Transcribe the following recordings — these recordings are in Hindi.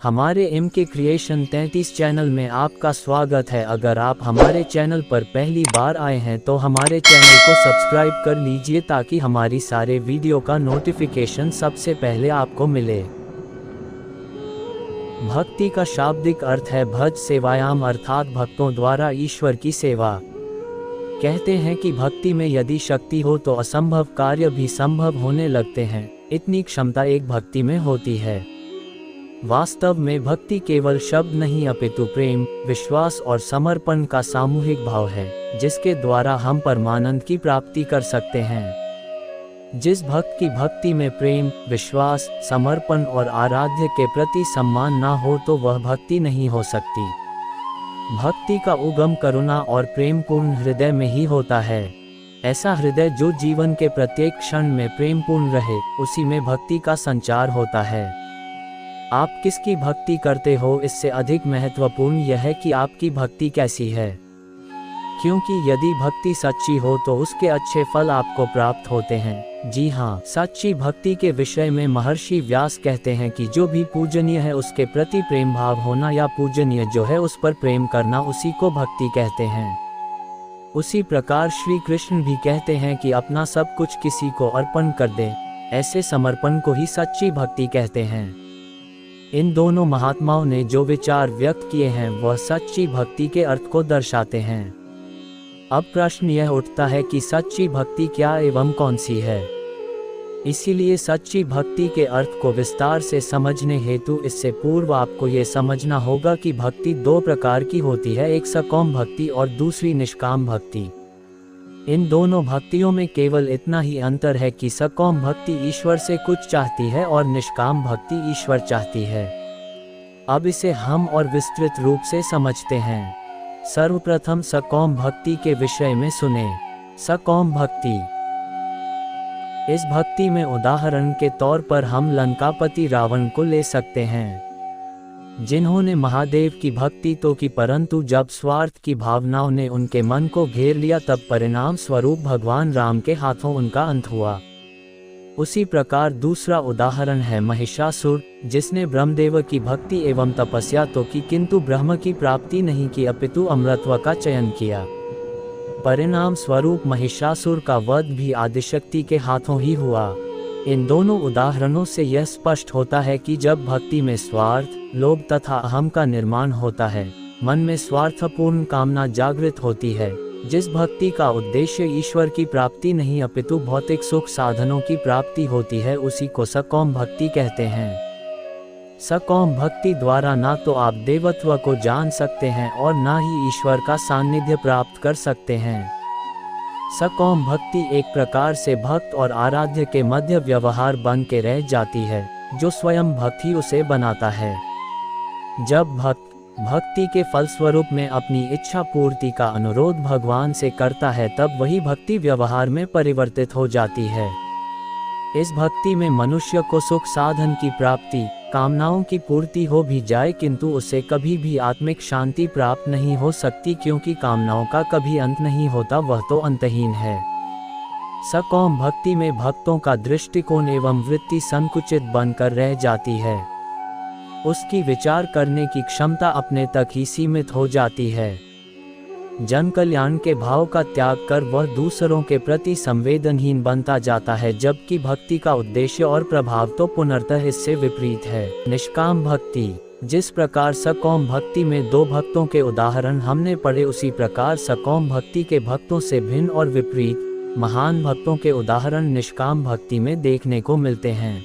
हमारे एम के क्रिएशन 33 चैनल में आपका स्वागत है। अगर आप हमारे चैनल पर पहली बार आए हैं तो हमारे चैनल को सब्सक्राइब कर लीजिए ताकि हमारी सारे वीडियो का नोटिफिकेशन सबसे पहले आपको मिले। भक्ति का शाब्दिक अर्थ है भज सेवायाम, अर्थात भक्तों द्वारा ईश्वर की सेवा। कहते हैं कि भक्ति में यदि शक्ति हो तो असंभव कार्य भी संभव होने लगते हैं। इतनी क्षमता एक भक्ति में होती है। वास्तव में भक्ति केवल शब्द नहीं अपितु प्रेम, विश्वास और समर्पण का सामूहिक भाव है, जिसके द्वारा हम परमानंद की प्राप्ति कर सकते हैं। जिस भक्त की भक्ति में प्रेम, विश्वास, समर्पण और आराध्य के प्रति सम्मान ना हो तो वह भक्ति नहीं हो सकती। भक्ति का उगम करुणा और प्रेम पूर्ण हृदय में ही होता है। ऐसा हृदय जो जीवन के प्रत्येक क्षण में प्रेम पूर्ण रहे, उसी में भक्ति का संचार होता है। आप किसकी भक्ति करते हो, इससे अधिक महत्वपूर्ण यह है कि आपकी भक्ति कैसी है, क्योंकि यदि भक्ति सच्ची हो तो उसके अच्छे फल आपको प्राप्त होते हैं। जी हाँ, सच्ची भक्ति के विषय में महर्षि व्यास कहते हैं कि जो भी पूजनीय है उसके प्रति प्रेम भाव होना, या पूजनीय जो है उस पर प्रेम करना, उसी को भक्ति कहते हैं। उसी प्रकार श्री कृष्ण भी कहते हैं कि अपना सब कुछ किसी को अर्पण कर दें, ऐसे समर्पण को ही सच्ची भक्ति कहते हैं। इन दोनों महात्माओं ने जो विचार व्यक्त किए हैं वह सच्ची भक्ति के अर्थ को दर्शाते हैं। अब प्रश्न यह उठता है कि सच्ची भक्ति क्या एवं कौन सी है। इसीलिए सच्ची भक्ति के अर्थ को विस्तार से समझने हेतु इससे पूर्व आपको ये समझना होगा कि भक्ति दो प्रकार की होती है, एक सकाम भक्ति और दूसरी निष्काम भक्ति। इन दोनों भक्तियों में केवल इतना ही अंतर है कि सकाम भक्ति ईश्वर से कुछ चाहती है और निष्काम भक्ति ईश्वर चाहती है। अब इसे हम और विस्तृत रूप से समझते हैं। सर्वप्रथम सकाम भक्ति के विषय में सुने। सकाम भक्ति, इस भक्ति में उदाहरण के तौर पर हम लंकापति रावण को ले सकते हैं, जिन्होंने महादेव की भक्ति तो की, परंतु जब स्वार्थ की भावनाओं ने उनके मन को घेर लिया तब परिणाम स्वरूप भगवान राम के हाथों उनका अंत हुआ। उसी प्रकार दूसरा उदाहरण है महिषासुर, जिसने ब्रह्मदेव की भक्ति एवं तपस्या तो की, किंतु ब्रह्म की प्राप्ति नहीं की अपितु अमृतत्व का चयन किया। परिणाम स्वरूप महिषासुर का वध भी आदिशक्ति के हाथों ही हुआ। इन दोनों उदाहरणों से यह स्पष्ट होता है कि जब भक्ति में स्वार्थ, लोभ तथा अहम का निर्माण होता है, मन में स्वार्थपूर्ण कामना जागृत होती है, जिस भक्ति का उद्देश्य ईश्वर की प्राप्ति नहीं अपितु भौतिक सुख साधनों की प्राप्ति होती है, उसी को सकाम भक्ति कहते हैं। सकाम भक्ति द्वारा ना तो आप देवत्व को जान सकते हैं और ना ही ईश्वर का सानिध्य प्राप्त कर सकते हैं। सकाम भक्ति एक प्रकार से भक्त और आराध्य के मध्य व्यवहार बन के रह जाती है, जो स्वयं भक्त ही उसे बनाता है। जब भक्त भक्ति के फलस्वरूप में अपनी इच्छा पूर्ति का अनुरोध भगवान से करता है, तब वही भक्ति व्यवहार में परिवर्तित हो जाती है। इस भक्ति में मनुष्य को सुख साधन की प्राप्ति, कामनाओं की पूर्ति हो भी जाए, किंतु उसे कभी भी आत्मिक शांति प्राप्त नहीं हो सकती, क्योंकि कामनाओं का कभी अंत नहीं होता, वह तो अंतहीन है। सकाम भक्ति में भक्तों का दृष्टिकोण एवं वृत्ति संकुचित बनकर रह जाती है। उसकी विचार करने की क्षमता अपने तक ही सीमित हो जाती है। जन कल्याण के भाव का त्याग कर वह दूसरों के प्रति संवेदनहीन बनता जाता है, जबकि भक्ति का उद्देश्य और प्रभाव तो पुनर्तः इससे विपरीत है। निष्काम भक्ति, जिस प्रकार सकाम भक्ति में दो भक्तों के उदाहरण हमने पढ़े, उसी प्रकार सकाम भक्ति के भक्तों से भिन्न और विपरीत महान भक्तों के उदाहरण निष्काम भक्ति में देखने को मिलते हैं।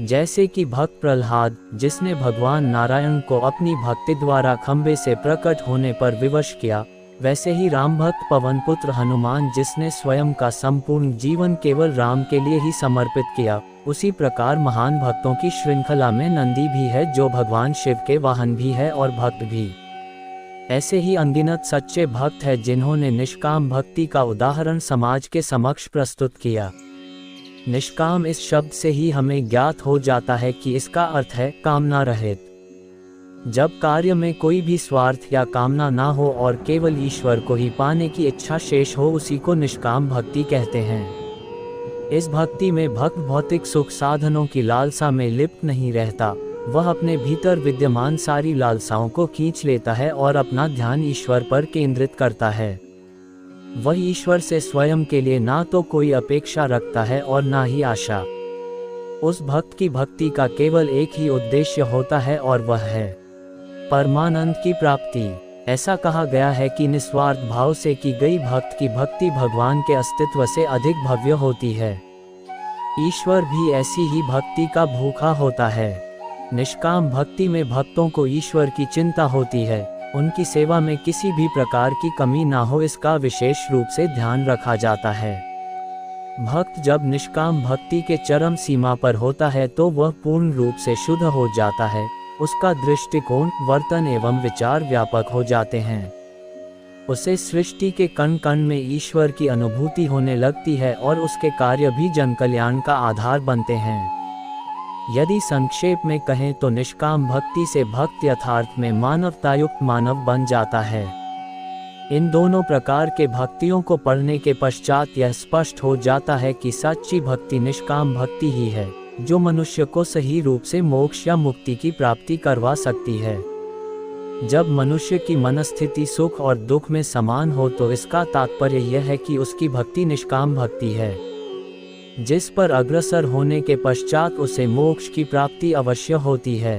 जैसे कि भक्त प्रहलाद, जिसने भगवान नारायण को अपनी भक्ति द्वारा खंबे से प्रकट होने पर विवश किया, वैसे ही राम भक्त पवन पुत्र हनुमान, जिसने स्वयं का संपूर्ण जीवन केवल राम के लिए ही समर्पित किया। उसी प्रकार महान भक्तों की श्रृंखला में नंदी भी है, जो भगवान शिव के वाहन भी है और भक्त भी। ऐसे ही अनगिनत सच्चे भक्त हैं जिन्होंने निष्काम भक्ति का उदाहरण समाज के समक्ष प्रस्तुत किया। निष्काम इस शब्द से ही हमें ज्ञात हो जाता है कि इसका अर्थ है कामना रहित। जब कार्य में कोई भी स्वार्थ या कामना ना हो और केवल ईश्वर को ही पाने की इच्छा शेष हो, उसी को निष्काम भक्ति कहते हैं। इस भक्ति में भक्त भौतिक सुख साधनों की लालसा में लिप्त नहीं रहता, वह अपने भीतर विद्यमान सारी लालसाओं को खींच लेता है और अपना ध्यान ईश्वर पर केंद्रित करता है। वह ईश्वर से स्वयं के लिए ना तो कोई अपेक्षा रखता है और ना ही आशा। उस भक्त की भक्ति का केवल एक ही उद्देश्य होता है और वह है परमानंद की प्राप्ति। ऐसा कहा गया है कि निस्वार्थ भाव से की गई भक्त की भक्ति भगवान के अस्तित्व से अधिक भव्य होती है। ईश्वर भी ऐसी ही भक्ति का भूखा होता है। निष्काम भक्ति में भक्तों को ईश्वर की चिंता होती है, उनकी सेवा में किसी भी प्रकार की कमी ना हो इसका विशेष रूप से ध्यान रखा जाता है। भक्त जब निष्काम भक्ति के चरम सीमा पर होता है तो वह पूर्ण रूप से शुद्ध हो जाता है। उसका दृष्टिकोण, वर्तन एवं विचार व्यापक हो जाते हैं। उसे सृष्टि के कण कण में ईश्वर की अनुभूति होने लगती है और उसके कार्य भी जनकल्याण का आधार बनते हैं। यदि संक्षेप में कहें तो निष्काम भक्ति से भक्त यथार्थ में मानवतायुक्त मानव बन जाता है। इन दोनों प्रकार के भक्तियों को पढ़ने के पश्चात यह स्पष्ट हो जाता है कि सच्ची भक्ति निष्काम भक्ति ही है, जो मनुष्य को सही रूप से मोक्ष या मुक्ति की प्राप्ति करवा सकती है। जब मनुष्य की मनस्थिति सुख और दुख में समान हो तो इसका तात्पर्य यह है कि उसकी भक्ति निष्काम भक्ति है, जिस पर अग्रसर होने के पश्चात उसे मोक्ष की प्राप्ति अवश्य होती है।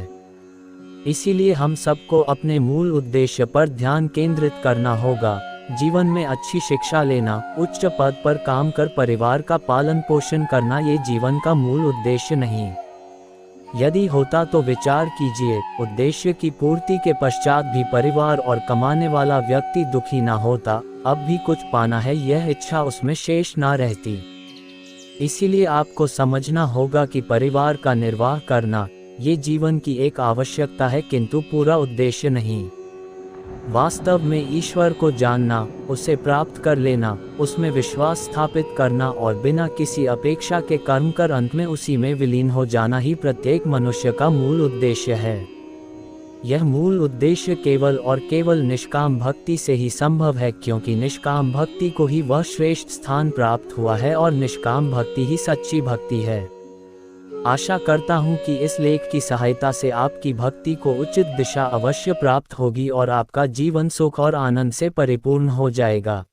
इसीलिए हम सबको अपने मूल उद्देश्य पर ध्यान केंद्रित करना होगा। जीवन में अच्छी शिक्षा लेना, उच्च पद पर काम कर परिवार का पालन पोषण करना ये जीवन का मूल उद्देश्य नहीं। यदि होता तो विचार कीजिए, उद्देश्य की पूर्ति के पश्चात भी परिवार और कमाने वाला व्यक्ति दुखी ना होता, अब भी कुछ पाना है यह इच्छा उसमें शेष ना रहती। इसीलिए आपको समझना होगा कि परिवार का निर्वाह करना ये जीवन की एक आवश्यकता है किंतु पूरा उद्देश्य नहीं। वास्तव में ईश्वर को जानना, उसे प्राप्त कर लेना, उसमें विश्वास स्थापित करना और बिना किसी अपेक्षा के कर्म कर अंत में उसी में विलीन हो जाना ही प्रत्येक मनुष्य का मूल उद्देश्य है। यह मूल उद्देश्य केवल और केवल निष्काम भक्ति से ही संभव है, क्योंकि निष्काम भक्ति को ही वह श्रेष्ठ स्थान प्राप्त हुआ है और निष्काम भक्ति ही सच्ची भक्ति है। आशा करता हूँ कि इस लेख की सहायता से आपकी भक्ति को उचित दिशा अवश्य प्राप्त होगी और आपका जीवन सुख और आनंद से परिपूर्ण हो जाएगा।